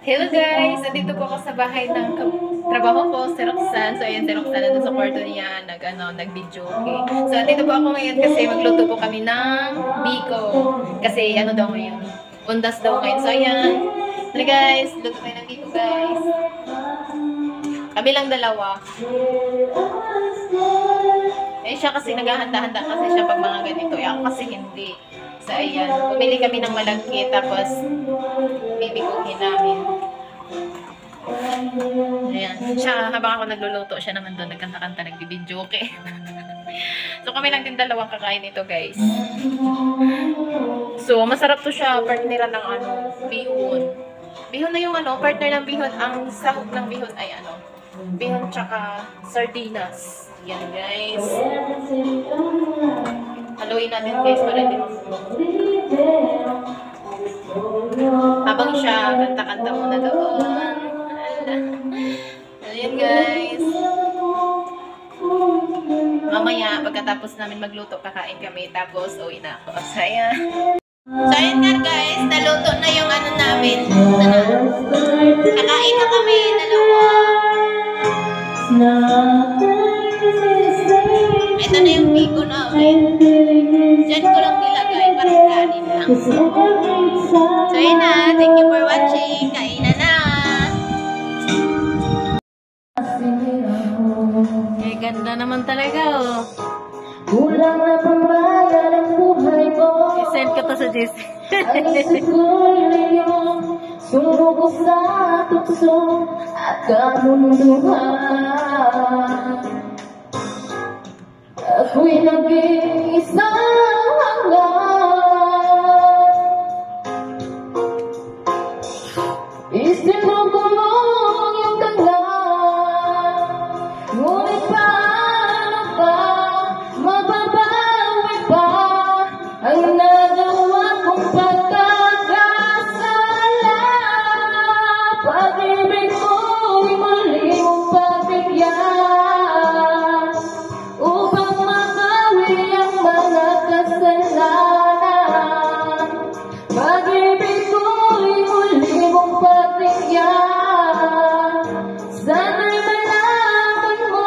Hello guys! Nandito po ako sa bahay ng trabaho ko, si Roxanne. So ayan, si Roxanne nandun sa kwarto niya, nag-video, okay. So nandito po ako ngayon kasi magluto po kami ng biko. Kasi ano daw ngayon, undas daw ngayon. So ayan, tara guys, luto tayo ng biko guys. Kami lang dalawa. Eh siya kasi naghahanda-handa kasi siya pag mga ganito. Eh ako kasi hindi. So ayan, bumili kami ng malagkit tapos bibikuhin namin. Ayan. Siya, habang ako nagluluto, siya naman doon nagkanta-kanta, nagbibidyo, okay? So kami lang din dalawang kakain nito guys. So masarap to siya, partneran ng ano, bihon. Bihon na yung ano, partner ng bihon. Ang sahog ng bihon ay ano, bihon tsaka sardinas. Yan guys. Haluin natin guys para din. Habang siya, kanta-kanta muna doon. Ayan guys. Mamaya, pagkatapos namin magluto, kakain kami. Tapos, uwi na ako. So, ayan. So, ayan nga guys. Naluto na yung ano namin. Kakain na kami. Dalawa. Ito na yung biko namin. Diyan ko lang nilagay. Parang kanin lang. So, ayan na. Thank you for watching. Kain na na. Eh, ganda naman talaga, oh. Kulang na pambayad ang buhay ko. I-send ko to sa JC. Ang isip ko'y layong sumuko sa tukso at kamunduhan. Ako'y naging isang hanggan. Isip mo kumong yung kanggan. Ngunit paano ba mababawi pa ang nagawa kong pagkakasala? Pag-ibig ko'y muli mong pagbigyan upang mabawi ang mga kasalanan. Pag-ibig ko'y muli mong pagbigyan. Sana'y malaman mo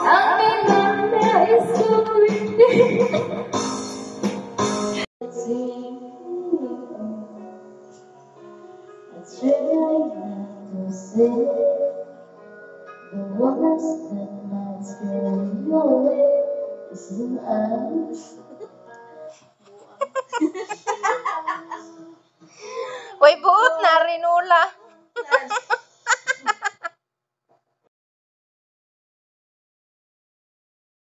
ang minanais ko'y It's really hard to say the ones that might scare you away is the eyes. Uy, buot na, rinula.